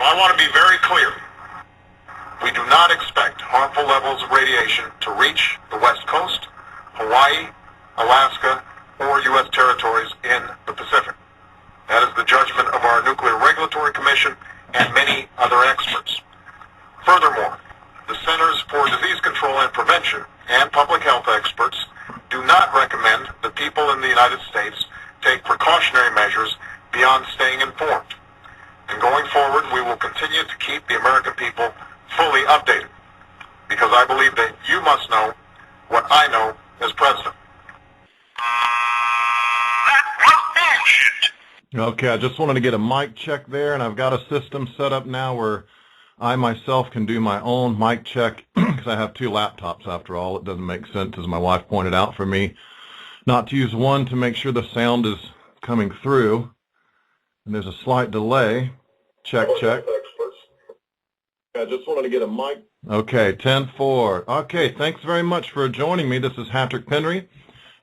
I want to be very clear. We do not expect harmful levels of radiation to reach the West Coast, Hawaii, Alaska, or U.S. territories in the Pacific. That is the judgment of our Nuclear Regulatory Commission and many other experts. Furthermore, the Centers for Disease Control and Prevention and public health experts do not recommend that people in the United States take precautionary measures beyond staying informed. And going forward, we will continue to keep the American people fully updated, because I believe that you must know what I know as president. That was bullshit. Okay, I just wanted to get a mic check there, and I've got a system set up now where I myself can do my own mic check because I have two laptops after all. It doesn't make sense, as my wife pointed out, for me not to use one to make sure the sound is coming through. And there's a slight delay. Check, check. I just wanted to get a mic. Okay, 10-4. Okay, thanks very much for joining me. This is Hattrick Penry.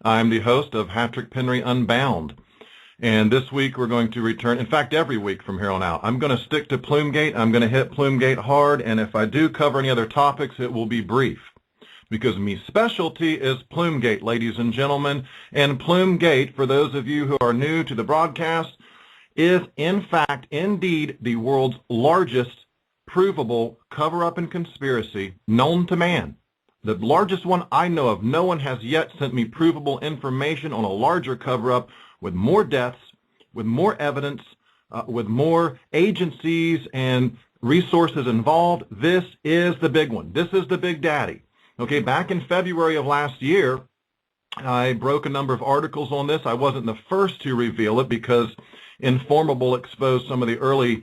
I'm the host of Hattrick Penry Unbound. And this week we're going to return, in fact, every week from here on out. I'm going to stick to Plumegate. I'm going to hit Plumegate hard, and if I do cover any other topics, it will be brief. Because me specialty is Plumegate, ladies and gentlemen. And Plumegate, for those of you who are new to the broadcast, is in fact, indeed, the world's largest provable cover-up and conspiracy known to man. The largest one I know of. No one has yet sent me provable information on a larger cover-up with more deaths, with more evidence, with more agencies and resources involved. This is the big one. This is the big daddy. Okay, back in February of last year, I broke a number of articles on this. I wasn't the first to reveal it because Informable exposed some of the early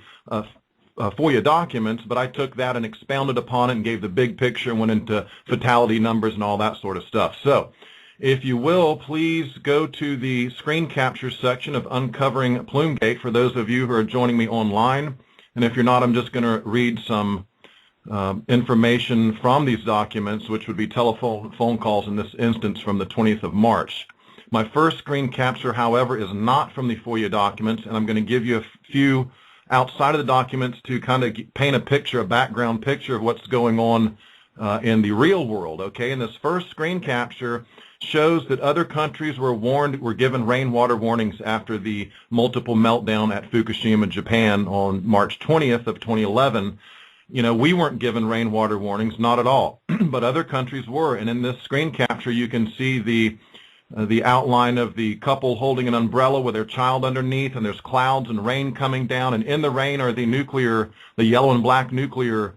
FOIA documents, but I took that and expounded upon it and gave the big picture and went into fatality numbers and all that sort of stuff. So, if you will, please go to the screen capture section of Uncovering Plumegate for those of you who are joining me online. And if you're not, I'm just going to read some information from these documents, which would be phone calls in this instance from the 20th of March. My first screen capture, however, is not from the FOIA documents, and I'm going to give you a few outside of the documents to kind of paint a picture, a background picture of what's going on in the real world. Okay, and this first screen capture shows that other countries were given rainwater warnings after the multiple meltdown at Fukushima, Japan on March 20th of 2011. You know, we weren't given rainwater warnings, not at all, but other countries were. And in this screen capture, you can see the outline of the couple holding an umbrella with their child underneath, and there's clouds and rain coming down, and in the rain are the yellow and black nuclear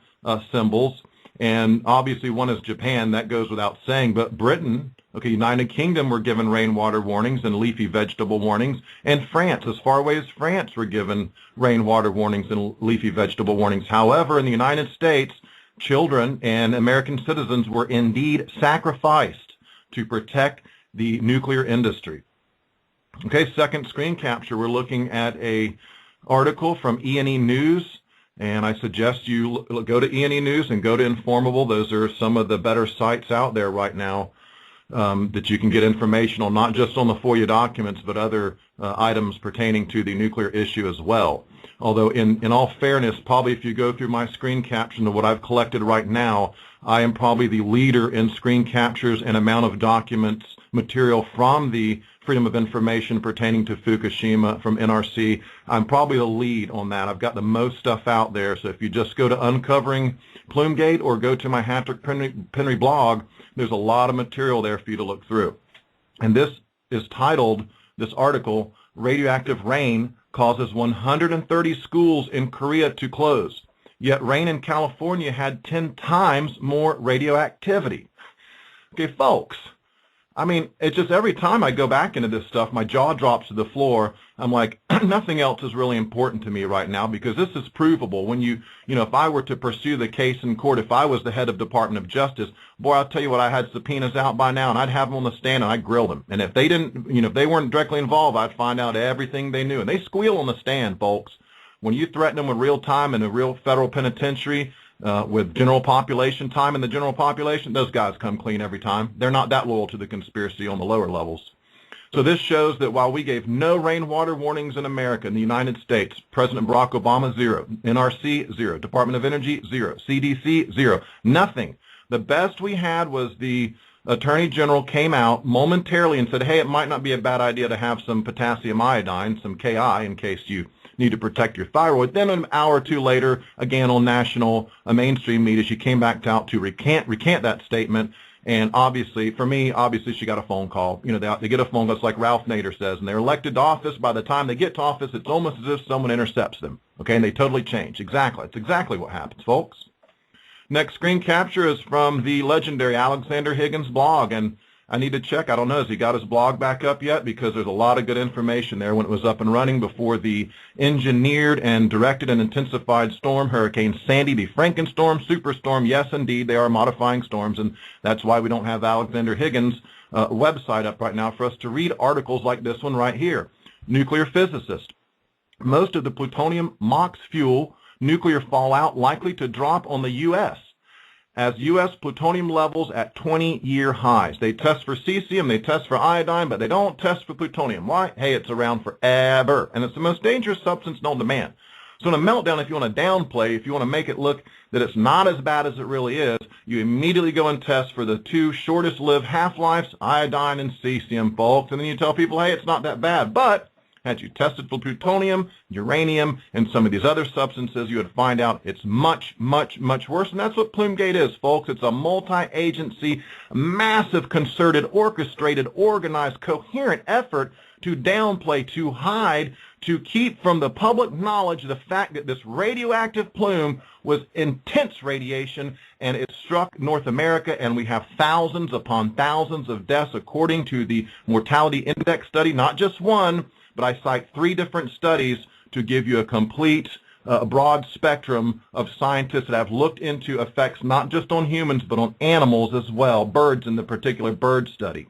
symbols. And obviously one is Japan, that goes without saying, but Britain, okay, United Kingdom were given rainwater warnings and leafy vegetable warnings, and France, as far away as France, were given rainwater warnings and leafy vegetable warnings. However, in the United States, children and American citizens were indeed sacrificed to protect the nuclear industry. Okay, second screen capture, we're looking at a article from E&E News. And I suggest you go to E&E News and go to Informable. Those are some of the better sites out there right now that you can get information on, not just on the FOIA documents, but other items pertaining to the nuclear issue as well. Although in all fairness, probably if you go through my screen caption of what I've collected right now, I am probably the leader in screen captures and amount of documents, material from the Freedom of Information pertaining to Fukushima from NRC. I'm probably the lead on that. I've got the most stuff out there. So if you just go to Uncovering Plumegate or go to my Hattrick Penry blog, there's a lot of material there for you to look through. And this is titled, this article, Radioactive Rain Causes 130 Schools in Korea to Close. Yet rain in California had 10 times more radioactivity. Okay, folks. I mean, it's just every time I go back into this stuff, my jaw drops to the floor. I'm like, nothing else is really important to me right now because this is provable. When you know, if I were to pursue the case in court, if I was the head of Department of Justice, boy, I'll tell you what, I had subpoenas out by now, and I'd have them on the stand, and I'd grill them. And if they didn't, if they weren't directly involved, I'd find out everything they knew. And they squeal on the stand, folks. When you threaten them with real time in a real federal penitentiary, with general population time in the general population, those guys come clean every time. They're not that loyal to the conspiracy on the lower levels. So this shows that while we gave no rainwater warnings in America, in the United States, President Barack Obama, 0. NRC, 0. Department of Energy, 0. CDC, 0. Nothing. The best we had was the Attorney General came out momentarily and said, hey, it might not be a bad idea to have some potassium iodine, some Ki, in case you need to protect your thyroid. Then an hour or two later, again on national mainstream media, she came back out to recant that statement. And obviously, for me, obviously she got a phone call. You know, they get a phone call, it's like Ralph Nader says, and they're elected to office. By the time they get to office, it's almost as if someone intercepts them. Okay, and they totally change. Exactly. It's exactly what happens, folks. Next screen capture is from the legendary Alexander Higgins blog, and I need to check. I don't know, has he got his blog back up yet? Because there's a lot of good information there when it was up and running before the engineered and directed and intensified storm, Hurricane Sandy, the Frankenstorm, Superstorm. Yes, indeed, they are modifying storms, and that's why we don't have Alexander Higgins' website up right now for us to read articles like this one right here. Nuclear physicist. Most of the plutonium MOX fuel nuclear fallout likely to drop on the U.S. as U.S. plutonium levels at 20-year highs. They test for cesium, they test for iodine, but they don't test for plutonium. Why? Hey, it's around forever, and it's the most dangerous substance known to man. So in a meltdown, if you want to downplay, if you want to make it look that it's not as bad as it really is, you immediately go and test for the two shortest-lived half-lives, iodine and cesium, folks, and then you tell people, hey, it's not that bad. But had you tested for plutonium, uranium, and some of these other substances, you would find out it's much, much, much worse. And that's what Plumegate is, folks. It's a multi-agency, massive, concerted, orchestrated, organized, coherent effort to downplay, to hide, to keep from the public knowledge the fact that this radioactive plume was intense radiation, and it struck North America, and we have thousands upon thousands of deaths according to the Mortality Index study, not just one, but I cite 3 different studies to give you a complete, broad spectrum of scientists that have looked into effects not just on humans, but on animals as well, birds in the particular bird study.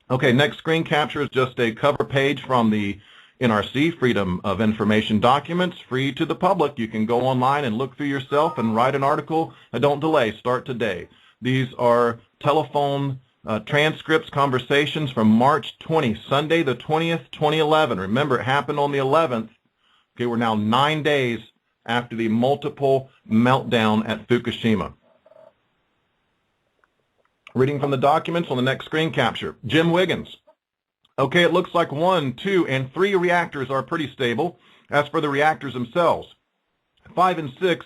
Okay, next screen capture is just a cover page from the NRC, Freedom of Information documents, free to the public. You can go online and look through yourself and write an article. Don't delay, start today. These are telephone transcripts, conversations from March 20, Sunday the 20th, 2011. Remember, it happened on the 11th. Okay, we're now 9 days after the multiple meltdown at Fukushima. Reading from the documents on the next screen capture. Jim Wiggins. Okay, it looks like 1, 2, and 3 reactors are pretty stable. As for the reactors themselves, 5 and 6,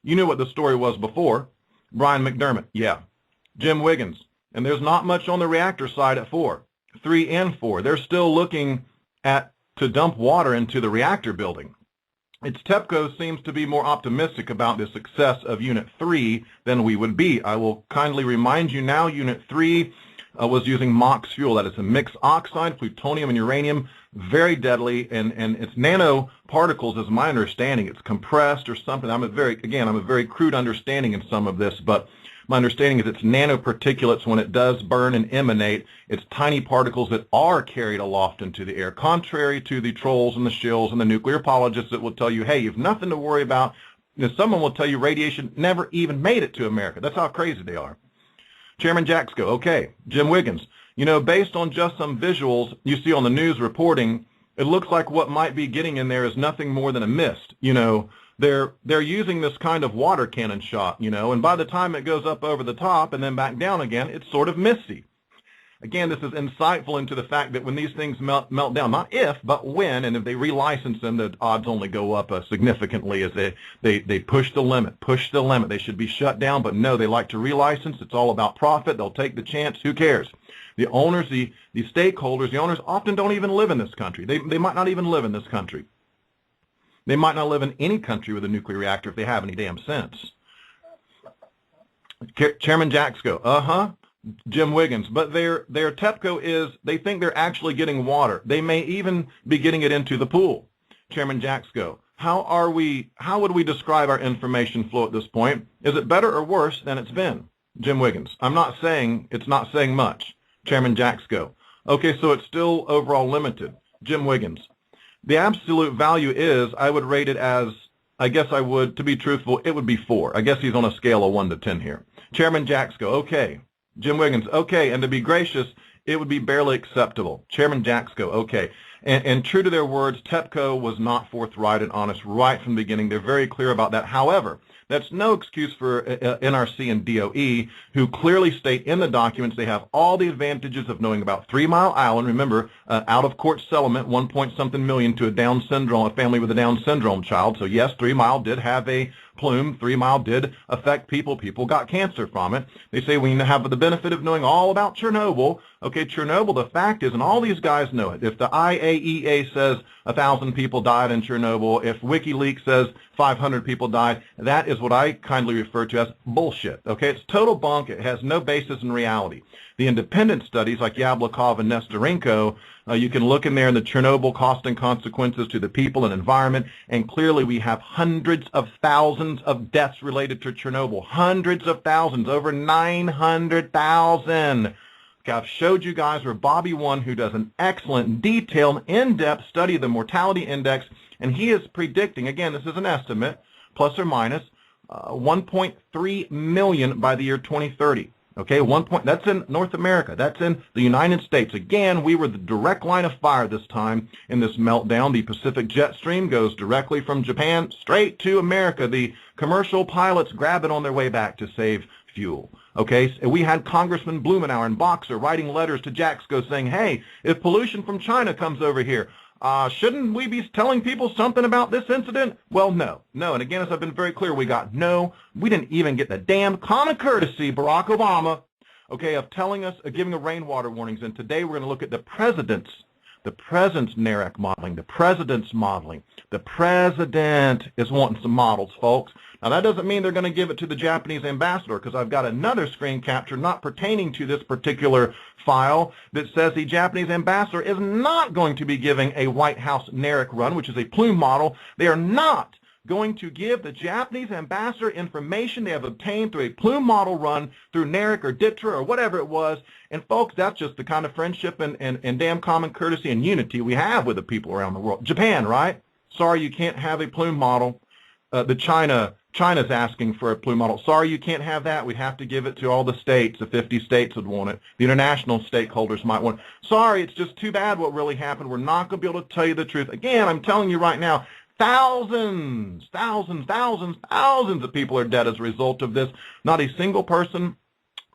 you knew what the story was before. Brian McDermott, yeah. Jim Wiggins. And there's not much on the reactor side at 4. 3 and 4. They're still looking to dump water into the reactor building. Its TEPCO seems to be more optimistic about the success of Unit 3 than we would be. I will kindly remind you now, Unit 3 was using MOX fuel. That is a mixed oxide, plutonium and uranium, very deadly, and it's nanoparticles is my understanding. It's compressed or something. I'm a very crude understanding in some of this, but my understanding is it's nanoparticulates. When it does burn and emanate, it's tiny particles that are carried aloft into the air, contrary to the trolls and the shills and the nuclear apologists that will tell you, hey, you've nothing to worry about. You know, someone will tell you radiation never even made it to America. That's how crazy they are. Chairman Jaxco, okay. Jim Wiggins, you know, based on just some visuals you see on the news reporting, it looks like what might be getting in there is nothing more than a mist, you know. They're using this kind of water cannon shot, you know, and by the time it goes up over the top and then back down again, it's sort of misty. Again, this is insightful into the fact that when these things melt down, not if, but when, and if they relicense them, the odds only go up significantly as they push the limit. They should be shut down, but no, they like to relicense. It's all about profit. They'll take the chance. Who cares? The owners, the stakeholders, the owners often don't even live in this country. They might not even live in this country. They might not live in any country with a nuclear reactor if they have any damn sense. Chairman Jaxco, Jim Wiggins, but their TEPCO is, they think they're actually getting water. They may even be getting it into the pool. Chairman Jaxco, how would we describe our information flow at this point? Is it better or worse than it's been? Jim Wiggins, I'm not saying, it's not saying much. Chairman Jaxco, okay, so it's still overall limited. Jim Wiggins, the absolute value is, I would rate it as, I guess I would, to be truthful, it would be 4. I guess he's on a scale of 1 to 10 here. Chairman Jaxco, okay. Jim Wiggins, okay, and to be gracious, It would be barely acceptable. Chairman Jaxco, okay. And true to their words, TEPCO was not forthright and honest right from the beginning. They're very clear about that. However, that's no excuse for NRC and DOE, who clearly state in the documents they have all the advantages of knowing about 3 Mile Island. Remember, out-of-court settlement, 1-point-something million to a family with a Down syndrome child. So yes, 3 Mile did have a plume. 3 Mile did affect people. People got cancer from it. They say we have the benefit of knowing all about Chernobyl. Okay, Chernobyl, the fact is, and all these guys know it, if the IAEA says 1,000 people died in Chernobyl, if WikiLeaks says 500 people died, that is what I kindly refer to as bullshit. Okay, it's total bunk. It has no basis in reality. The independent studies like Yablokov and Nestorenko, you can look in there in the Chernobyl cost and consequences to the people and environment, and clearly we have hundreds of thousands of deaths related to Chernobyl. Hundreds of thousands, over 900,000. Okay, I've showed you guys where Bobby One, who does an excellent, detailed, in-depth study of the mortality index, and he is predicting, again, this is an estimate, plus or minus, 1.3 million by the year 2030. Okay, that's in North America. That's in the United States. Again, we were the direct line of fire this time in this meltdown. The Pacific jet stream goes directly from Japan straight to America. The commercial pilots grab it on their way back to save fuel. Okay, so we had Congressman Blumenauer and Boxer writing letters to Jaxco saying, hey, if pollution from China comes over here, shouldn't we be telling people something about this incident? Well, no. And again, as I've been very clear, we didn't even get the damn common courtesy, Barack Obama, okay, of telling us, giving the rainwater warnings. And today we're going to look at the president's NARAC modeling, the president's modeling. The president is wanting some models, folks. Now, that doesn't mean they're going to give it to the Japanese ambassador, because I've got another screen capture not pertaining to this particular file that says the Japanese ambassador is not going to be giving a White House NARAC run, which is a plume model. They are not going to give the Japanese ambassador information they have obtained through a plume model run through NARAC or DITRA or whatever it was. And folks, that's just the kind of friendship and damn common courtesy and unity we have with the people around the world. Japan, right? Sorry, you can't have a plume model. China's asking for a plume model. Sorry, you can't have that. We'd have to give it to all the states. The 50 states would want it. The international stakeholders might want it. Sorry, it's just too bad what really happened. We're not going to be able to tell you the truth. Again, I'm telling you right now, thousands of people are dead as a result of this. Not a single person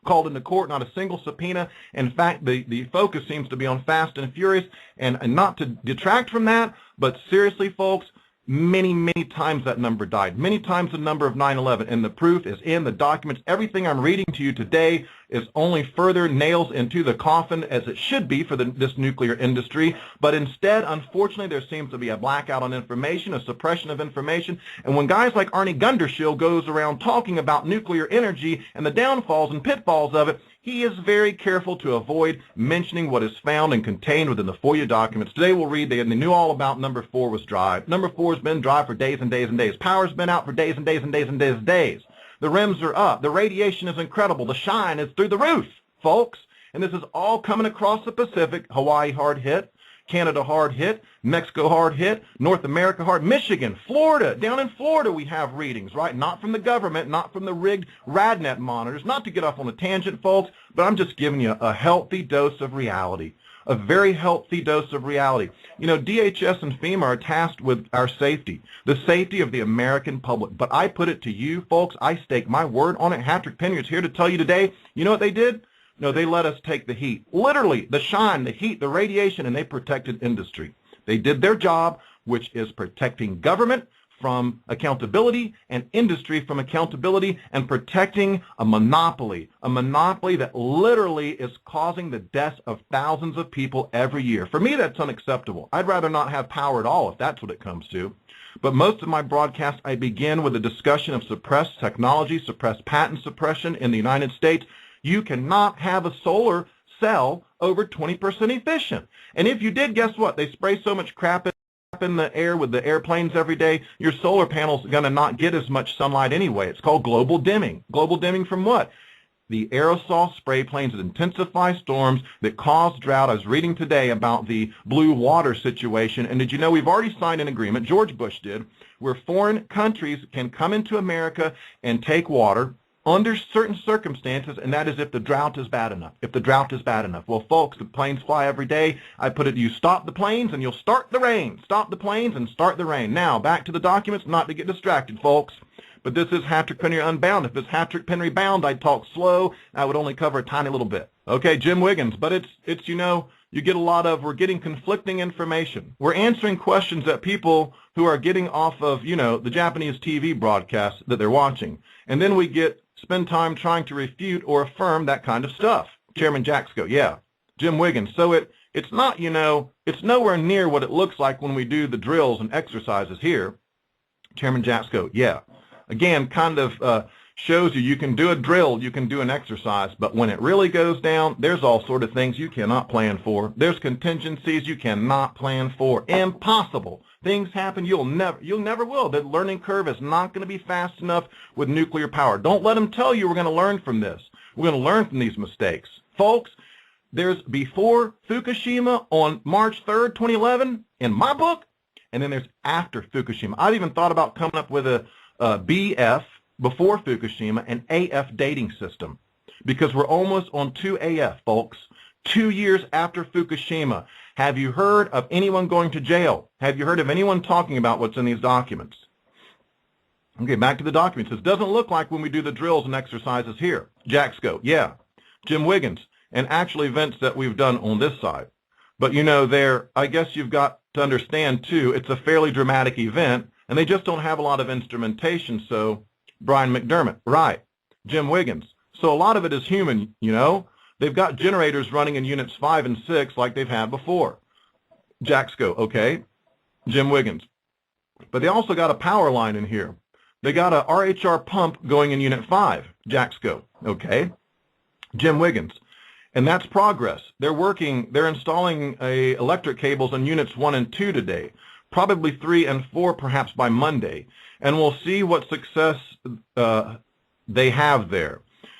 called into court, not a single subpoena. In fact, the focus seems to be on Fast and Furious, and not to detract from that, but seriously, folks, many times that number died. Many times the number of 9/11, and the proof is in the documents. Everything I'm reading to you today is only further nails into the coffin, as it should be for this nuclear industry. But instead, unfortunately, there seems to be a blackout on information, a suppression of information. And when guys like Arnie Gundershill goes around talking about nuclear energy and the downfalls and pitfalls of it, he is very careful to avoid mentioning what is found and contained within the FOIA documents. Today we'll read, they knew all about number 4 was dry. Number 4 has been dry for days and days and days. Power's been out for days and days and days and days and days. The rims are up. The radiation is incredible. The shine is through the roof, folks. And this is all coming across the Pacific. Hawaii hard hit. Canada hard hit, Mexico hard hit, North America hard, Michigan, Florida. Down in Florida we have readings, right? Not from the government, not from the rigged RadNet monitors. Not to get off on a tangent, folks, but I'm just giving you a healthy dose of reality, a very healthy dose of reality. You know, DHS and FEMA are tasked with our safety, the safety of the American public. But I put it to you, folks, I stake my word on it. Patrick Penry's here to tell you today, you know what they did? No, they let us take the heat. Literally, the shine, the heat, the radiation, and they protected industry. They did their job, which is protecting government from accountability and industry from accountability, and protecting a monopoly that literally is causing the deaths of thousands of people every year. For me, that's unacceptable. I'd rather not have power at all if that's what it comes to. But most of my broadcasts, I begin with a discussion of suppressed technology, suppressed patent suppression in the United States. You cannot have a solar cell over 20% efficient. And if you did, guess what? They spray so much crap in the air with the airplanes every day, your solar panel's going to not get as much sunlight anyway. It's called global dimming. Global dimming from what? The aerosol spray planes that intensify storms, that cause drought. I was reading today about the blue water situation, and did you know we've already signed an agreement, George Bush did, where foreign countries can come into America and take water, under certain circumstances, and that is if the drought is bad enough. If the drought is bad enough. Well, folks, the planes fly every day. I put it, you stop the planes and you'll start the rain. Stop the planes and start the rain. Now, back to the documents, not to get distracted, folks. But this is Hattrick Penry Unbound. If it's Hattrick Penry Bound, I'd talk slow. I would only cover a tiny little bit. Okay, Jim Wiggins. But it's you know, you get a lot of, we're getting conflicting information. We're answering questions that people who are getting off of, you know, the Japanese TV broadcasts that they're watching. And then we spend time trying to refute or affirm that kind of stuff. Chairman Jaxco, yeah. Jim Wiggins. So it's not, you know, it's nowhere near what it looks like when we do the drills and exercises here. Chairman Jaxco, yeah. Again, kind of shows you can do a drill, you can do an exercise, but when it really goes down, there's all sort of things you cannot plan for. There's contingencies you cannot plan for. Impossible. Things happen you'll never will. The learning curve is not going to be fast enough with nuclear power. Don't let them tell you we're going to learn from this. We're going to learn from these mistakes. Folks, there's before Fukushima on March 3rd, 2011 in my book, and then there's after Fukushima. I've even thought about coming up with a BF before Fukushima and AF dating system, because we're almost on 2 AF, folks. 2 years after Fukushima. Have you heard of anyone going to jail? Have you heard of anyone talking about what's in these documents? Okay, back to the documents. This doesn't look like when we do the drills and exercises here. Jaxco, yeah. Jim Wiggins, and actual events that we've done on this side. But you know, I guess you've got to understand too, it's a fairly dramatic event, and they just don't have a lot of instrumentation. So Brian McDermott, right. Jim Wiggins. So a lot of it is human, you know. They've got generators running in units 5 and 6 like they've had before. Jaxco, okay. Jim Wiggins. But they also got a power line in here. They got a RHR pump going in unit 5. Jaxco, okay. Jim Wiggins. And that's progress. They're installing electric cables in units 1 and 2 today. Probably 3 and 4 perhaps by Monday. And we'll see what success they have there.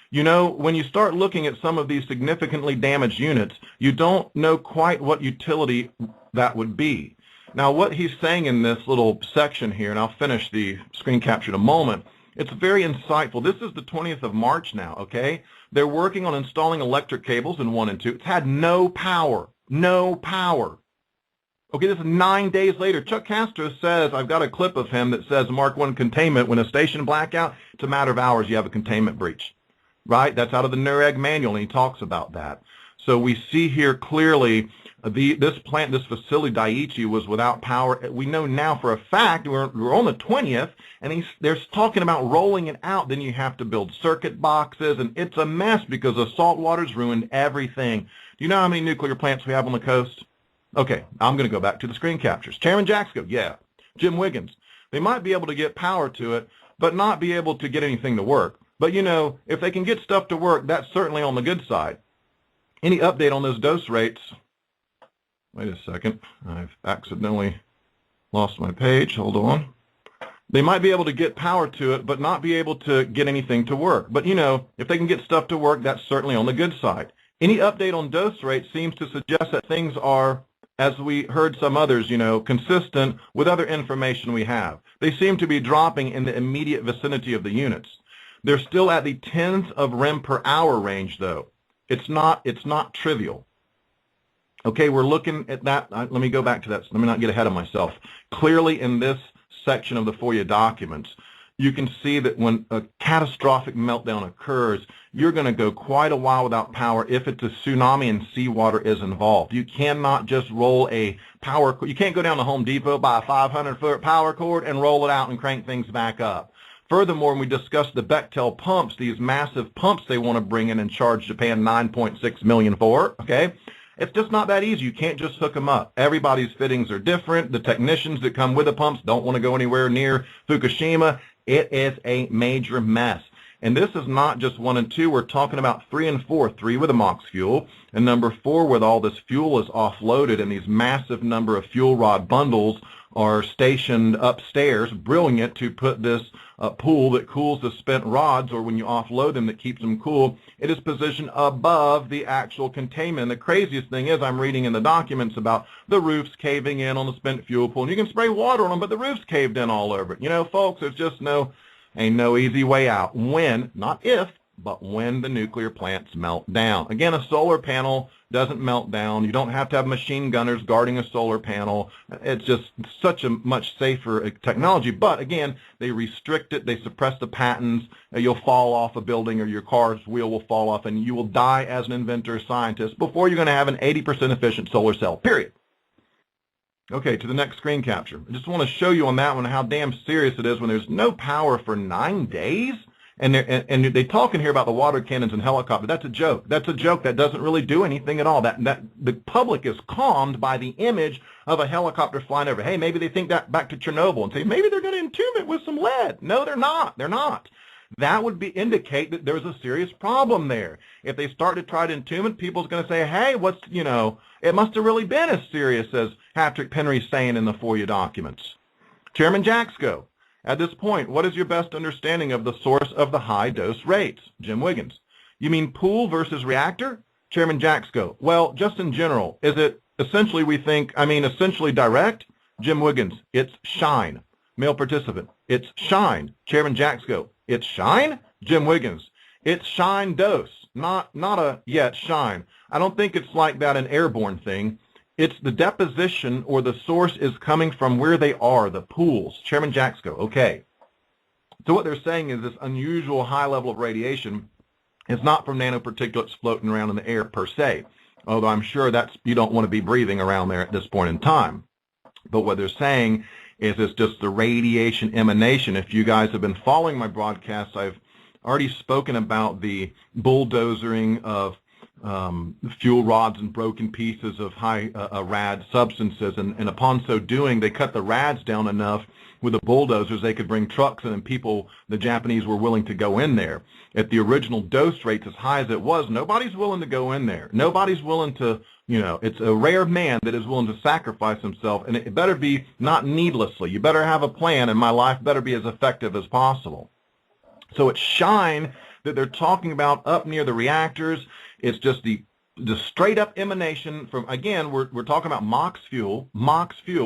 You know, when you start looking at some of these significantly damaged units, you don't know quite what utility that would be. Now, what he's saying in this little section here, and I'll finish the screen capture in a moment, it's very insightful. This is the 20th of March now, okay? They're working on installing electric cables in 1 and 2. It's had no power. No power. Okay, this is 9 days later. Chuck Castro says, I've got a clip of him that says Mark 1 containment, when a station blackout, it's a matter of hours you have a containment breach. Right? That's out of the NUREG manual, and he talks about that. So we see here clearly this plant, this facility, Daiichi, was without power. We know now for a fact, we're on the 20th, and they're talking about rolling it out. Then you have to build circuit boxes, and it's a mess because the salt water's ruined everything. Do you know how many nuclear plants we have on the coast? Okay, I'm going to go back to the screen captures. Chairman Jaxco, yeah. Jim Wiggins. They might be able to get power to it, but not be able to get anything to work. But, you know, if they can get stuff to work, that's certainly on the good side. Any update on those dose rates? Wait a second. I've accidentally lost my page. Hold on. They might be able to get power to it, but not be able to get anything to work. But, you know, if they can get stuff to work, that's certainly on the good side. Any update on dose rate seems to suggest that things are, as we heard some others, you know, consistent with other information we have. They seem to be dropping in the immediate vicinity of the units. They're still at the tens of rem per hour range, though. It's not trivial. Okay, we're looking at that. Let me go back to that. Let me not get ahead of myself. Clearly in this section of the FOIA documents, you can see that when a catastrophic meltdown occurs, you're going to go quite a while without power if it's a tsunami and seawater is involved. You cannot just roll a power, you can't go down to Home Depot, buy a 500-foot power cord and roll it out and crank things back up. Furthermore, when we discuss the Bechtel pumps, these massive pumps they want to bring in and charge Japan $9.6 million for, okay? It's just not that easy. You can't just hook them up. Everybody's fittings are different. The technicians that come with the pumps don't want to go anywhere near Fukushima. It is a major mess. And this is not just 1 and 2. We're talking about 3 and 4, 3 with a MOX fuel, and number 4 with all this fuel is offloaded, and these massive number of fuel rod bundles are stationed upstairs, brilliant to put this pool that cools the spent rods, or when you offload them that keeps them cool, it is positioned above the actual containment. And the craziest thing is I'm reading in the documents about the roofs caving in on the spent fuel pool. And you can spray water on them, but the roof's caved in all over it. You know, folks, there's just no Ain't no easy way out. When, not if, but when the nuclear plants melt down. Again, a solar panel doesn't melt down. You don't have to have machine gunners guarding a solar panel. It's just such a much safer technology. But again, they restrict it. They suppress the patents. You'll fall off a building, or your car's wheel will fall off, and you will die as an inventor or scientist before you're going to have an 80% efficient solar cell, period. Okay, to the next screen capture. I just want to show you on that one how damn serious it is when there's no power for 9 days. And they talk in here about the water cannons and helicopters. That's a joke. That's a joke. That doesn't really do anything at all. That the public is calmed by the image of a helicopter flying over. Hey, maybe they think that back to Chernobyl and say maybe they're going to entomb it with some lead. No, they're not. They're not. That would indicate that there's a serious problem there. If they start to try to entomb it, people's going to say, hey, it must have really been as serious as Patrick Penry's saying in the FOIA documents. Chairman Jaxco. At this point, what is your best understanding of the source of the high dose rates? Jim Wiggins. You mean pool versus reactor? Chairman Jaxco. Well, just in general, is it essentially essentially direct? Jim Wiggins. It's shine. Male participant. It's shine. Chairman Jaxco. It's shine? Jim Wiggins. It's shine dose. Not it's shine. I don't think it's like that an airborne thing. It's the deposition, or the source is coming from where they are, the pools. Chairman Jaxco, okay. So what they're saying is this unusual high level of radiation is not from nanoparticulates floating around in the air per se, although I'm sure you don't want to be breathing around there at this point in time. But what they're saying is it's just the radiation emanation. If you guys have been following my broadcasts, I've already spoken about the bulldozering of fuel rods and broken pieces of high rad substances, and upon so doing, they cut the rads down enough with the bulldozers they could bring trucks in, and the Japanese were willing to go in there. At the original dose rates as high as it was, nobody's willing to go in there. Nobody's willing to, it's a rare man that is willing to sacrifice himself, and it better be not needlessly. You better have a plan, and my life better be as effective as possible. So it's shine that they're talking about up near the reactors. It's just the straight up emanation from, again, we're talking about MOX fuel,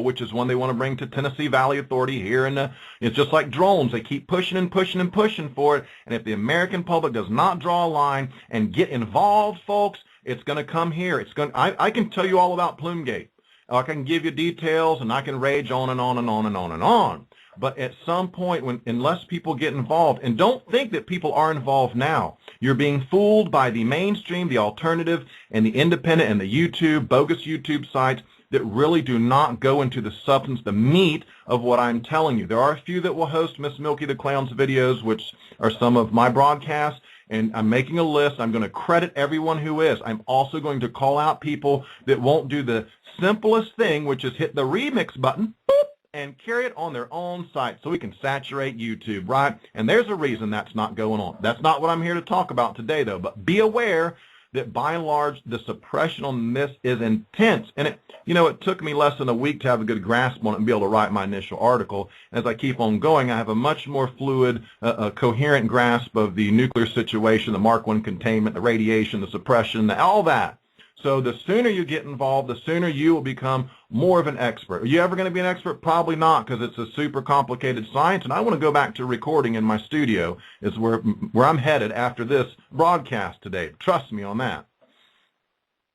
which is one they want to bring to Tennessee Valley Authority here. And it's just like drones. They keep pushing and pushing and pushing for it. And if the American public does not draw a line and get involved, folks, it's going to come here. I can tell you all about Plumegate. I can give you details, and I can rage on and on and on and on and on. But at some point, unless people get involved, and don't think that people are involved now, you're being fooled by the mainstream, the alternative, and the independent, and the bogus YouTube sites that really do not go into the substance, the meat of what I'm telling you. There are a few that will host Miss Milky the Clown's videos, which are some of my broadcasts, and I'm making a list. I'm going to credit everyone who is. I'm also going to call out people that won't do the simplest thing, which is hit the remix button, boop, and carry it on their own site so we can saturate YouTube, right? And there's a reason that's not going on. That's not what I'm here to talk about today, though. But be aware that, by and large, the suppression on this is intense. And it took me less than a week to have a good grasp on it and be able to write my initial article. As I keep on going, I have a much more fluid, coherent grasp of the nuclear situation, the Mark I containment, the radiation, the suppression, all that. So the sooner you get involved, the sooner you will become more of an expert. Are you ever going to be an expert? Probably not, because it's a super complicated science, and I want to go back to recording in my studio is where I'm headed after this broadcast today. Trust me on that.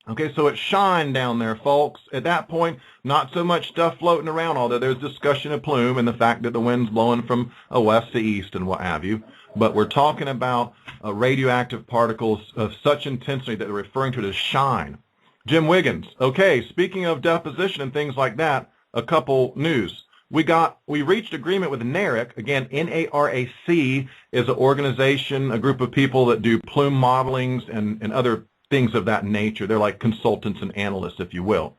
Okay, so it's shine down there, folks. At that point, not so much stuff floating around, although there's discussion of plume and the fact that the wind's blowing from west to east and what have you. But we're talking about radioactive particles of such intensity that they're referring to it as shine. Jim Wiggins. Okay, speaking of deposition and things like that, a couple news. We reached agreement with NARAC. Again, NARAC is an organization, a group of people that do plume modelings and other things of that nature. They're like consultants and analysts, if you will.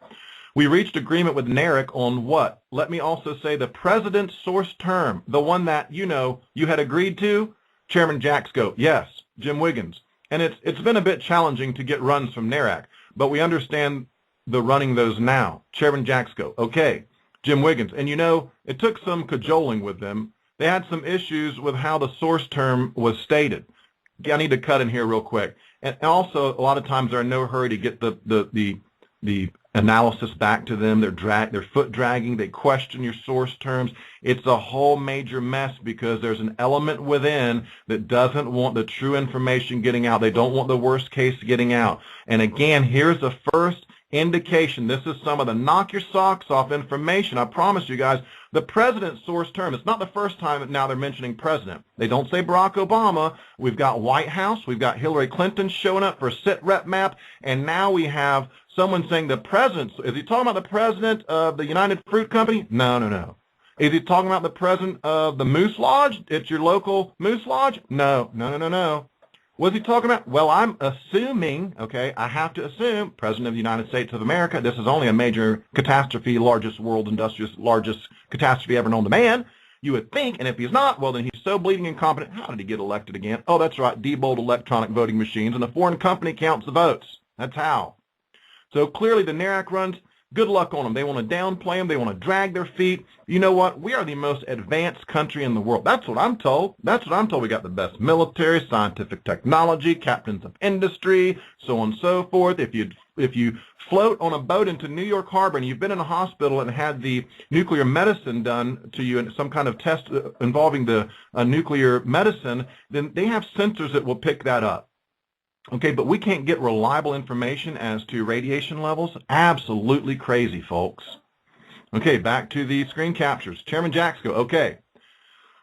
We reached agreement with NARAC on what? Let me also say the president's source term, the one that, you had agreed to. Chairman Jaxco, yes. Jim Wiggins. And it's been a bit challenging to get runs from NARAC, but we understand the running those now. Chairman Jaxco, okay. Jim Wiggins. And it took some cajoling with them. They had some issues with how the source term was stated. I need to cut in here real quick. And also, a lot of times they're in no hurry to get the the analysis back to them. They're foot dragging. They question your source terms. It's a whole major mess because there's an element within that doesn't want the true information getting out. They don't want the worst case getting out. And again, here's the first indication. This is some of the knock your socks off information. I promise you guys, the president's source term, it's not the first time that now they're mentioning president. They don't say Barack Obama. We've got White House. We've got Hillary Clinton showing up for a sit rep map. And now we have someone saying the president. Is he talking about the president of the United Fruit Company? No, no, no. Is he talking about the president of the Moose Lodge? It's your local Moose Lodge? No, no, no, no, no. What's he talking about? Well, I'm assuming, okay, I have to assume, President of the United States of America, this is only a major catastrophe, largest catastrophe ever known to man. You would think, and if he's not, well, then he's so bleeding incompetent. How did he get elected again? Oh, that's right, Diebold electronic voting machines, and a foreign company counts the votes. That's how. So clearly the NARAC runs, good luck on them. They want to downplay them. They want to drag their feet. You know what? We are the most advanced country in the world. That's what I'm told. That's what I'm told. We got the best military, scientific technology, captains of industry, so on and so forth. If you float on a boat into New York Harbor and you've been in a hospital and had the nuclear medicine done to you and some kind of test involving the nuclear medicine, then they have sensors that will pick that up. Okay, but we can't get reliable information as to radiation levels. Absolutely crazy, folks. Okay, back to the screen captures. Chairman Jaxco, okay.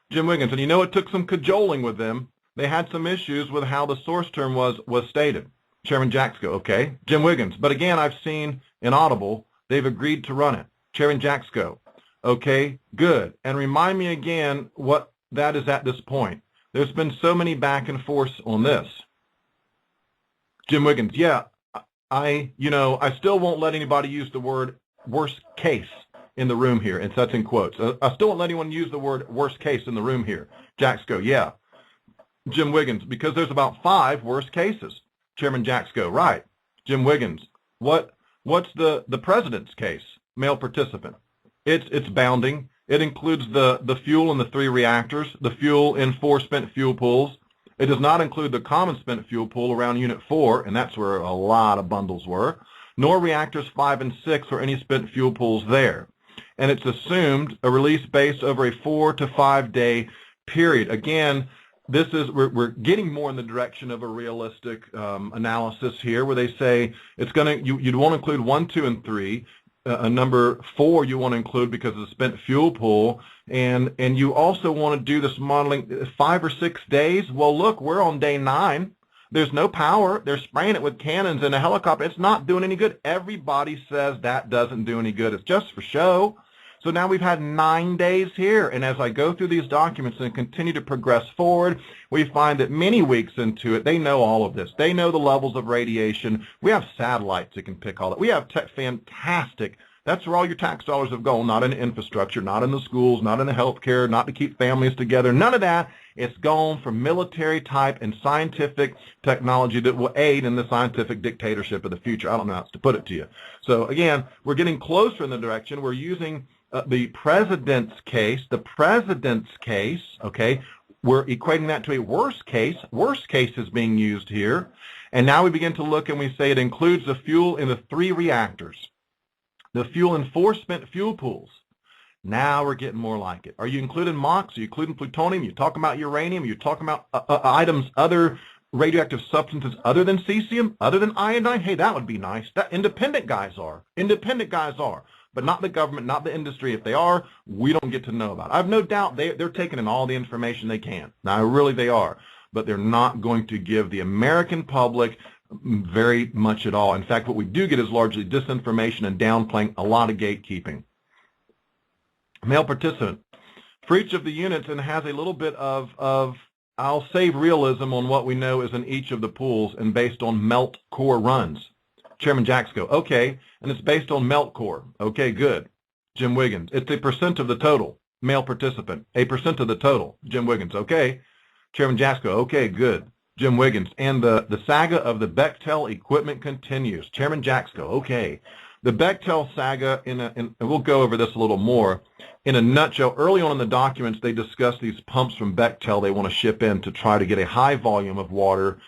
Jim Wiggins, and you know it took some cajoling with them. They had some issues with how the source term was stated. Chairman Jaxco, okay. Jim Wiggins, but again, I've seen in Audible, they've agreed to run it. Chairman Jaxco, okay, good. And remind me again what that is at this point. There's been so many back and forths on this. Jim Wiggins, yeah, I still won't let anybody use the word worst case in the room here, and that's in quotes. I still won't let anyone use the word worst case in the room here. Jaxco, yeah. Jim Wiggins, because there's about 5 worst cases. Chairman Jaxco, right. Jim Wiggins, what's the president's case? Male participant. It's bounding. It includes the fuel in the 3 reactors, the fuel in 4 spent fuel pools. It does not include the common spent fuel pool around Unit 4, and that's where a lot of bundles were, nor reactors 5 and 6 or any spent fuel pools there. And it's assumed a release based over a 4 to 5 day period. Again, we're getting more in the direction of a realistic analysis here, where they say it's you'd want to include 1, 2, and 3. Number 4 you want to include because of the spent fuel pool, and you also want to do this modeling 5 or 6 days. Well, look, we're on day 9. There's no power. They're spraying it with cannons and a helicopter. It's not doing any good. Everybody says that doesn't do any good. It's just for show. So now we've had 9 days here, and as I go through these documents and continue to progress forward, we find that many weeks into it, they know all of this. They know the levels of radiation. We have satellites that can pick all that. We have fantastic. That's where all your tax dollars have gone, not in infrastructure, not in the schools, not in the healthcare, not to keep families together. None of that. It's gone for military type and scientific technology that will aid in the scientific dictatorship of the future. I don't know how else to put it to you. So again, we're getting closer in the direction. We're using the president's case, okay, we're equating that to a worst case. Worst case is being used here. And now we begin to look and we say it includes the fuel in the 3 reactors, the fuel in 4 spent fuel pools. Now we're getting more like it. Are you including MOX? Are you including plutonium? You're talking about uranium? You're talking about items, other radioactive substances other than cesium, other than iodine? Hey, that would be nice. That independent guys are. But not the government, not the industry. If they are, we don't get to know about it. I have no doubt they're taking in all the information they can. Now, really they are. But they're not going to give the American public very much at all. In fact, what we do get is largely disinformation and downplaying, a lot of gatekeeping. Male participant. For each of the units, and has a little bit of I'll save realism on what we know is in each of the pools and based on melt core runs. Chairman Jaxco, okay, and it's based on melt core. Okay, good. Jim Wiggins, it's a % of the total. Male participant, a % of the total. Jim Wiggins, okay. Chairman Jaxco, okay, good. Jim Wiggins, and the saga of the Bechtel equipment continues. Chairman Jaxco, okay. The Bechtel saga, and we'll go over this a little more. In a nutshell, early on in the documents, they discuss these pumps from Bechtel they want to ship in to try to get a high volume of water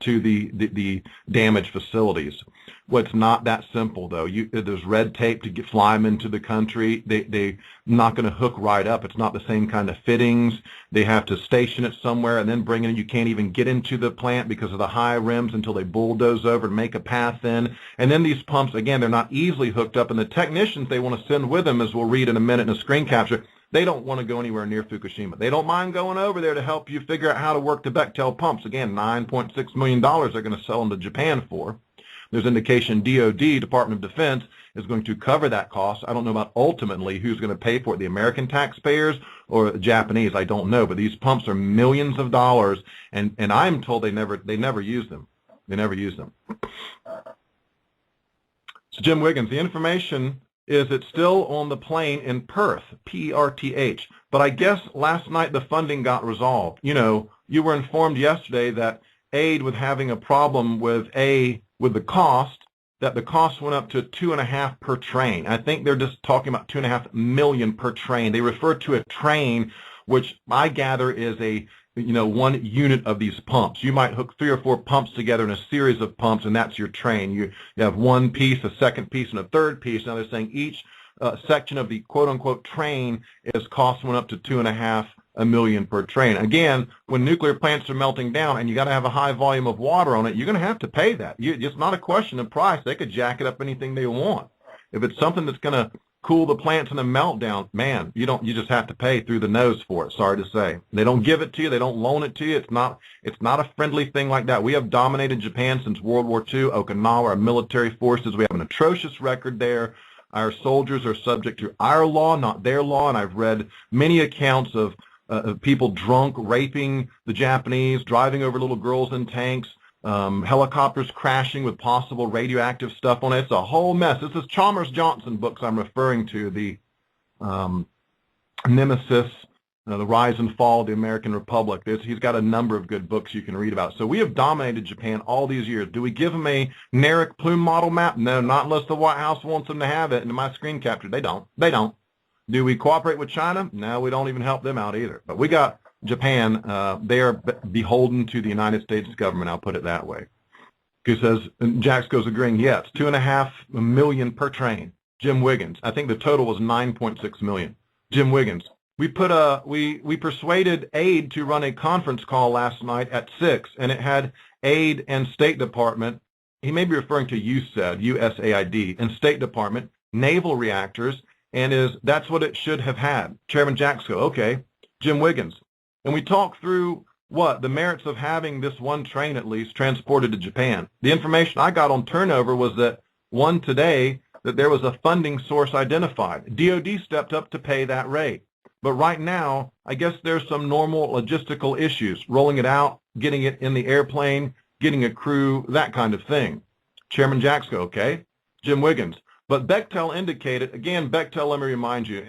to the damaged facilities. Well, it's not that simple, though. There's red tape to fly them into the country. They're not going to hook right up. It's not the same kind of fittings. They have to station it somewhere and then bring it in. You can't even get into the plant because of the high rims until they bulldoze over and make a path in. And then these pumps, again, they're not easily hooked up. And the technicians they want to send with them, as we'll read in a minute in a screen capture, they don't want to go anywhere near Fukushima. They don't mind going over there to help you figure out how to work the Bechtel pumps. Again, $9.6 million they're going to sell them to Japan for. There's indication DOD, Department of Defense, is going to cover that cost. I don't know about ultimately who's going to pay for it, the American taxpayers or the Japanese. I don't know, but these pumps are millions of dollars, and I'm told they never use them. They never use them. So Jim Wiggins, the information is it's still on the plane in Perth, P-E-R-T-H. But I guess last night the funding got resolved. You know, you were informed yesterday that aid was having a problem with the cost, that the cost went up to $2.5 million per train. I think they're just talking about $2.5 million per train. They refer to a train, which I gather is one unit of these pumps. You might hook 3 or 4 pumps together in a series of pumps, and that's your train. You have one piece, a second piece, and a third piece. Now they're saying each section of the quote-unquote train is cost went up to $2.5 million per train. Again, when nuclear plants are melting down and you got to have a high volume of water on it, you're going to have to pay that. It's not a question of price. They could jack it up anything they want. If it's something that's going to cool the plants in a meltdown, man, you just have to pay through the nose for it. Sorry to say. They don't give it to you. They don't loan it to you. It's not a friendly thing like that. We have dominated Japan since World War II. Okinawa, our military forces, we have an atrocious record there. Our soldiers are subject to our law, not their law, and I've read many accounts of people drunk, raping the Japanese, driving over little girls in tanks, helicopters crashing with possible radioactive stuff on it. It's a whole mess. This is Chalmers Johnson books I'm referring to, the Nemesis, The Rise and Fall of the American Republic. He's got a number of good books you can read about. So we have dominated Japan all these years. Do we give them a NERIC plume model map? No, not unless the White House wants them to have it. And in my screen capture, they don't. They don't. Do we cooperate with China? No, we don't even help them out either. But we got Japan. They are beholden to the United States government. I'll put it that way. He says, and Jax goes agreeing, yes, $2.5 million per train. Jim Wiggins, I think the total was $9.6 million. Jim Wiggins, we persuaded aid to run a conference call last night at 6, and it had aid and State Department. He may be referring to USAID, USAID, and State Department, naval reactors, and that's what it should have had. Chairman Jaxco, okay. Jim Wiggins, and we talked through the merits of having this one train at least transported to Japan. The information I got on turnover was that today that there was a funding source identified. DOD stepped up to pay that rate. But right now, I guess there's some normal logistical issues, rolling it out, getting it in the airplane, getting a crew, that kind of thing. Chairman Jaxco, okay. Jim Wiggins, but Bechtel indicated, again, Bechtel, let me remind you,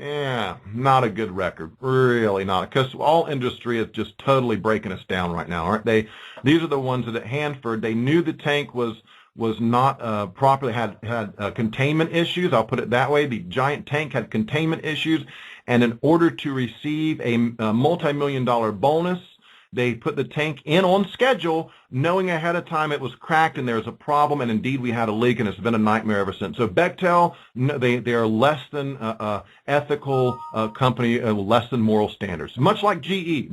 not a good record, really not, because all industry is just totally breaking us down right now, aren't they? These are the ones that at Hanford, they knew the tank was not properly, had containment issues, I'll put it that way. The giant tank had containment issues, and in order to receive a multi-million-dollar bonus, they put the tank in on schedule, knowing ahead of time it was cracked and there was a problem, and indeed we had a leak, and it's been a nightmare ever since. So Bechtel, they are less than ethical company, less than moral standards. Much like GE,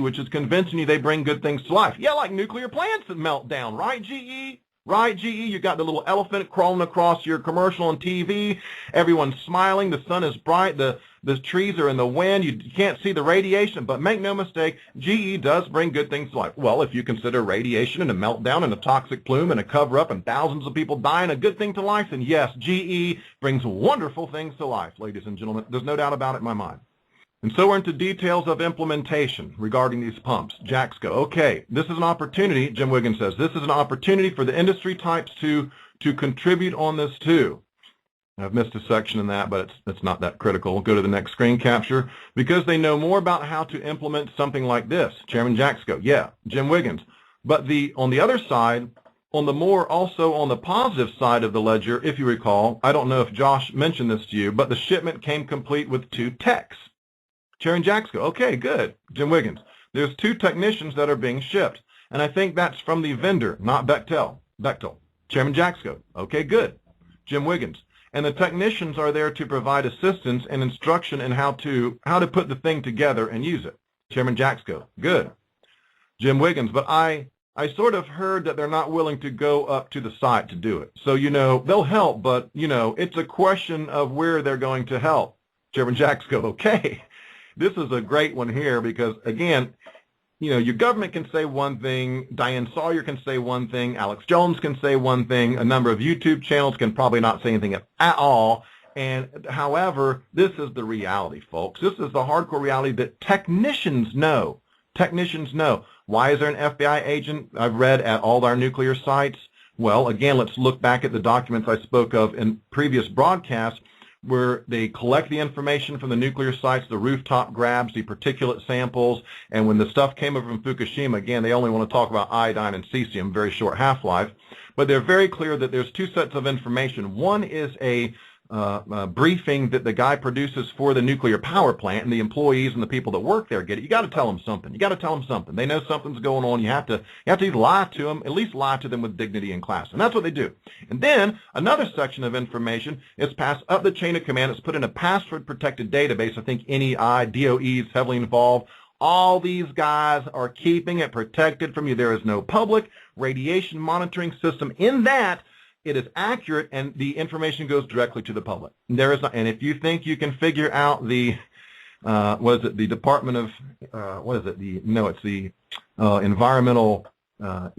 which is convincing you they bring good things to life. Yeah, like nuclear plants that melt down, right, GE? Right, GE, you got the little elephant crawling across your commercial on TV. Everyone's smiling. The sun is bright. The trees are in the wind. You can't see the radiation. But make no mistake, GE does bring good things to life. Well, if you consider radiation and a meltdown and a toxic plume and a cover-up and thousands of people dying a good thing to life, then yes, GE brings wonderful things to life, ladies and gentlemen. There's no doubt about it in my mind. And so we're into details of implementation regarding these pumps. Jaxco, okay, this is an opportunity, Jim Wiggins says, this is an opportunity for the industry types to contribute on this too. I've missed a section in that, but it's not that critical. We'll go to the next screen capture. Because they know more about how to implement something like this. Chairman Jaxco, yeah, Jim Wiggins. But on the other side, also on the positive side of the ledger, if you recall, I don't know if Josh mentioned this to you, but the shipment came complete with 2 techs. Chairman Jaxco, okay, good. Jim Wiggins, there's 2 technicians that are being shipped. And I think that's from the vendor, not Bechtel. Chairman Jaxco. Okay, good. Jim Wiggins. And the technicians are there to provide assistance and instruction in how to put the thing together and use it. Chairman Jaxco. Good. Jim Wiggins. But I sort of heard that they're not willing to go up to the site to do it. So, they'll help, but, it's a question of where they're going to help. Chairman Jaxco. Okay. This is a great one here because, again, your government can say one thing, Diane Sawyer can say one thing, Alex Jones can say one thing, a number of YouTube channels can probably not say anything at all. And however, this is the reality, folks. This is the hardcore reality that technicians know. Technicians know. Why is there an FBI agent I've read at all our nuclear sites? Well, again, let's look back at the documents I spoke of in previous broadcasts, where they collect the information from the nuclear sites, the rooftop grabs, the particulate samples, and when the stuff came over from Fukushima, again, they only want to talk about iodine and cesium, very short half-life, but they're very clear that there's two sets of information. One is a briefing that the guy produces for the nuclear power plant, and the employees and the people that work there get it. You got to tell them something. You got to tell them something. They know something's going on. You have to either lie to them, at least lie to them with dignity and class, and that's what they do. And then another section of information is passed up the chain of command. It's put in a password-protected database. I think NEI, DOE is heavily involved. All these guys are keeping it protected from you. There is no public radiation monitoring system in that. It is accurate, and the information goes directly to the public. There is not, and if you think you can figure out the, the Department of, it's the environmental, our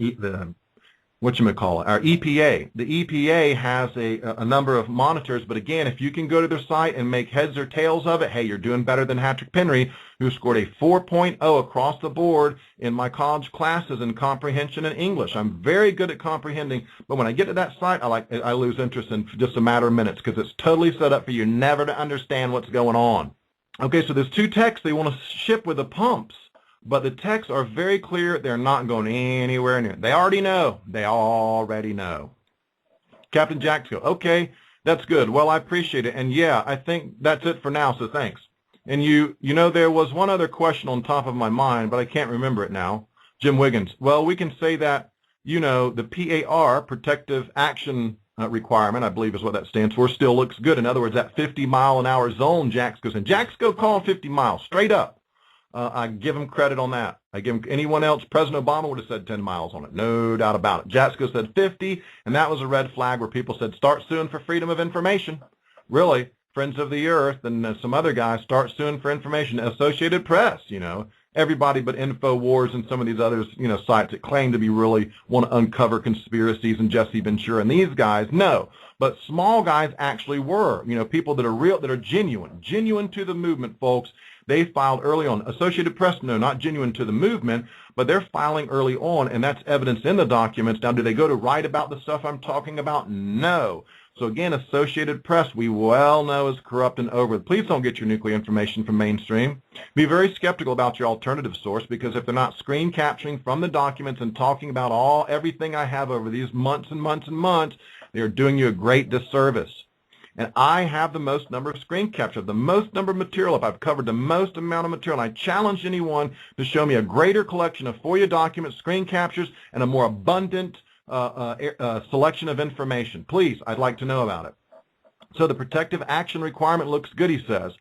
EPA. The EPA has a number of monitors, but again, if you can go to their site and make heads or tails of it, hey, you're doing better than Patrick Penry, who scored a 4.0 across the board in my college classes in comprehension and English. I'm very good at comprehending, but when I get to that site, I lose interest in just a matter of minutes because it's totally set up for you never to understand what's going on. Okay, so there's two techs they want to ship with the pumps. But the techs are very clear. They're not going anywhere near. They already know. They already know. Captain Jaxco, okay, that's good. Well, I appreciate it. And, yeah, I think that's it for now, so thanks. And, there was one other question on top of my mind, but I can't remember it now. Jim Wiggins, well, we can say that, the PAR, Protective Action Requirement, I believe is what that stands for, still looks good. In other words, that 50-mile-an-hour zone, Jaxco's in. Jaxco called 50 miles, straight up. I give him credit on that. I give him anyone else. President Obama would have said 10 miles on it. No doubt about it. Jaxco said 50, and that was a red flag where people said, start suing for freedom of information. Really, Friends of the Earth and some other guys start suing for information. Associated Press, everybody but InfoWars and some of these others, sites that claim to be really want to uncover conspiracies and Jesse Ventura. And these guys, no. But small guys actually were, people that are real, that are genuine to the movement, folks. They filed early on. Associated Press, no, not genuine to the movement, but they're filing early on, and that's evidence in the documents. Now, do they go to write about the stuff I'm talking about? No. So, again, Associated Press, we well know is corrupt and over. Please don't get your nuclear information from mainstream. Be very skeptical about your alternative source, because if they're not screen capturing from the documents and talking about everything I have over these months and months and months, they're doing you a great disservice. And I have the most number of screen capture, the most number of material. If I've covered the most amount of material, and I challenge anyone to show me a greater collection of FOIA documents, screen captures, and a more abundant selection of information. Please, I'd like to know about it. So the protective action requirement looks good, he says.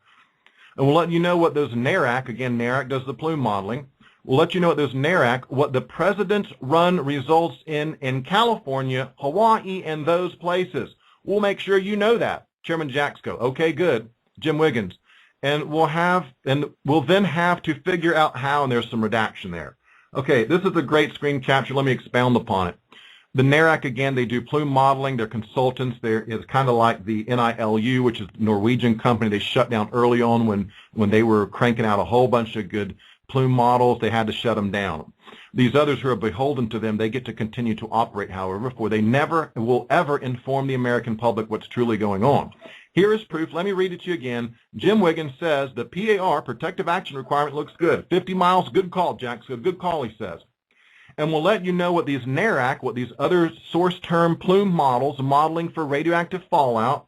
And we'll let you know what those NARAC, again, NARAC does the plume modeling. We'll let you know what those NARAC, what the president's run results in California, Hawaii, and those places. We'll make sure you know that. Chairman Jaxco, okay, good. Jim Wiggins. And we'll then have to figure out how, and there's some redaction there. Okay, this is a great screen capture. Let me expound upon it. The NARAC, again, they do plume modeling. They're consultants. It's kind of like the NILU, which is a Norwegian company. They shut down early on when they were cranking out a whole bunch of good plume models. They had to shut them down. These others who are beholden to them, they get to continue to operate, however, for they never will ever inform the American public what's truly going on. Here is proof. Let me read it to you again. Jim Wiggins says the PAR, Protective Action Requirement, looks good. 50 miles, good call, Jackson. Good call, he says. And we'll let you know what these NARAC, what these other source term plume models, modeling for radioactive fallout,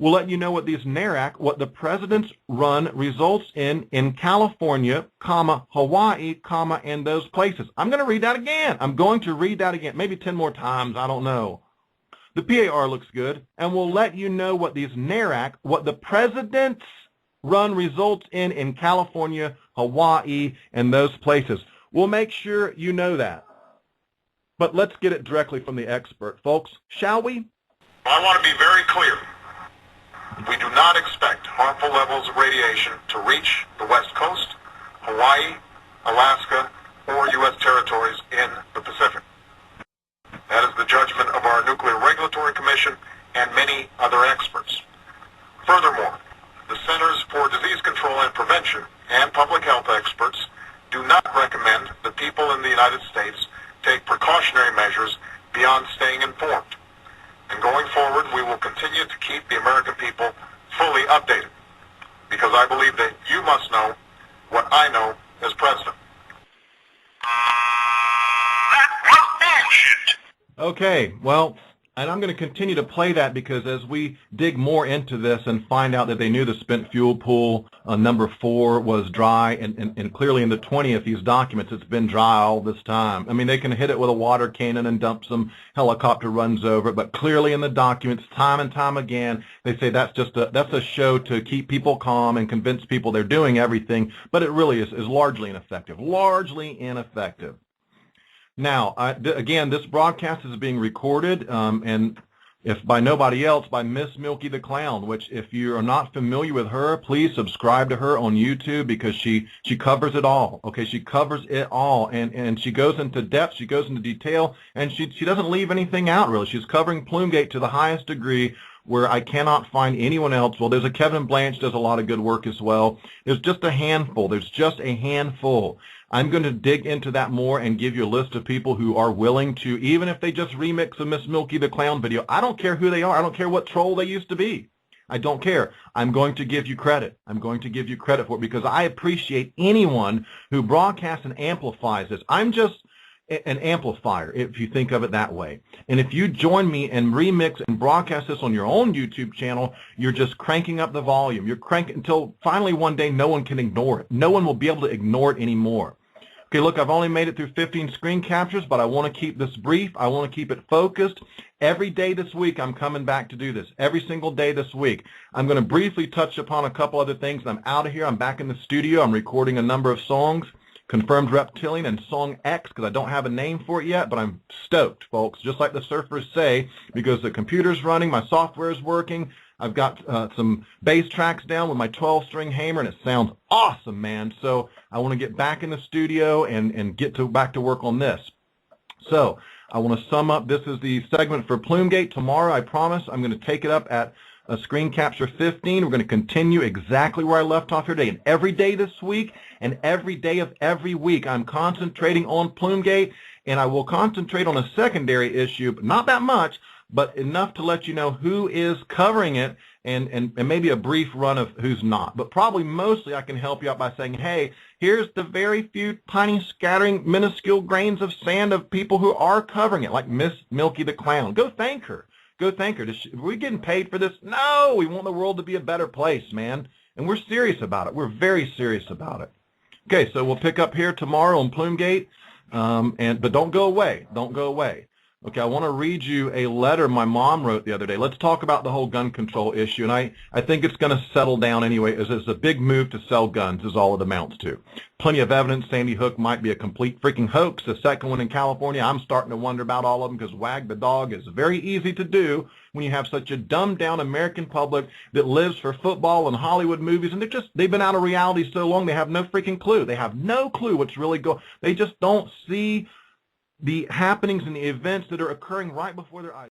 We'll let you know what these NARAC, what the president's run results in California, Hawaii, and those places. I'm going to read that again. I'm going to read that again, maybe 10 more times. I don't know. The PAR looks good, and we'll let you know what these NARAC, what the president's run results in California, Hawaii, and those places. We'll make sure you know that. But let's get it directly from the expert, folks, shall we? I want to be very clear. We do not expect harmful levels of radiation to reach the West Coast, Hawaii, Alaska, or U.S. territories in the Pacific. That is the judgment of our Nuclear Regulatory Commission and many other experts. Furthermore, the Centers for Disease Control and Prevention and public health experts do not recommend that people in the United States take precautionary measures beyond staying informed. And going forward, we will continue to keep the American people fully updated, because I believe that you must know what I know as president. That was bullshit. Okay, well, and I'm going to continue to play that because as we dig more into this and find out that they knew the spent fuel pool number 4 was dry, and clearly in the 20 of these documents it's been dry all this time. I mean, they can hit it with a water cannon and dump some helicopter runs over it, but clearly in the documents, time and time again, they say that's a show to keep people calm and convince people they're doing everything, but it really is largely ineffective. Largely ineffective. Now, again, this broadcast is being recorded, and if by nobody else, by Miss Milky the Clown, which if you are not familiar with her, please subscribe to her on YouTube because she covers it all. Okay, she covers it all, and she goes into depth, she goes into detail, and she doesn't leave anything out, really. She's covering Plumegate to the highest degree, where I cannot find anyone else. Well, there's a Kevin Blanche does a lot of good work as well. There's just a handful. There's just a handful. I'm going to dig into that more and give you a list of people who are willing to, even if they just remix a Miss Milky the Clown video. I don't care who they are. I don't care what troll they used to be. I don't care. I'm going to give you credit. I'm going to give you credit for it because I appreciate anyone who broadcasts and amplifies this. I'm just an amplifier, if you think of it that way. And if you join me and remix and broadcast this on your own YouTube channel, you're just cranking up the volume. You're cranking until finally one day no one can ignore it. No one will be able to ignore it anymore. Okay, look, I've only made it through 15 screen captures, but I want to keep this brief. I want to keep it focused. Every day this week, I'm coming back to do this. Every single day this week. I'm going to briefly touch upon a couple other things. I'm out of here. I'm back in the studio. I'm recording a number of songs. Confirmed Reptilian and Song X, because I don't have a name for it yet, but I'm stoked, folks, just like the surfers say, because the computer's running, my software is working. I've got some bass tracks down with my 12-string hammer, and it sounds awesome, man. So I want to get back in the studio and get back to work on this. So I want to sum up. This is the segment for Plumegate. Tomorrow, I promise, I'm going to take it up at screen capture 15. We're going to continue exactly where I left off here today. And every day this week and every day of every week, I'm concentrating on Plumegate, and I will concentrate on a secondary issue, but not that much, but enough to let you know who is covering it and maybe a brief run of who's not. But probably mostly I can help you out by saying, hey, here's the very few tiny scattering minuscule grains of sand of people who are covering it, like Miss Milky the Clown. Go thank her. Go thank her. Are we getting paid for this? No, we want the world to be a better place, man. And we're serious about it. We're very serious about it. Okay, so we'll pick up here tomorrow on Plumegate, but don't go away. Don't go away. Okay, I want to read you a letter my mom wrote the other day. Let's talk about the whole gun control issue, and I think it's going to settle down anyway. It's a big move to sell guns is all it amounts to. Plenty of evidence Sandy Hook might be a complete freaking hoax. The second one in California, I'm starting to wonder about all of them because wag the dog is very easy to do when you have such a dumbed-down American public that lives for football and Hollywood movies, and they've been out of reality so long they have no freaking clue. They have no clue what's really going on. They just don't see the happenings and the events that are occurring right before their eyes.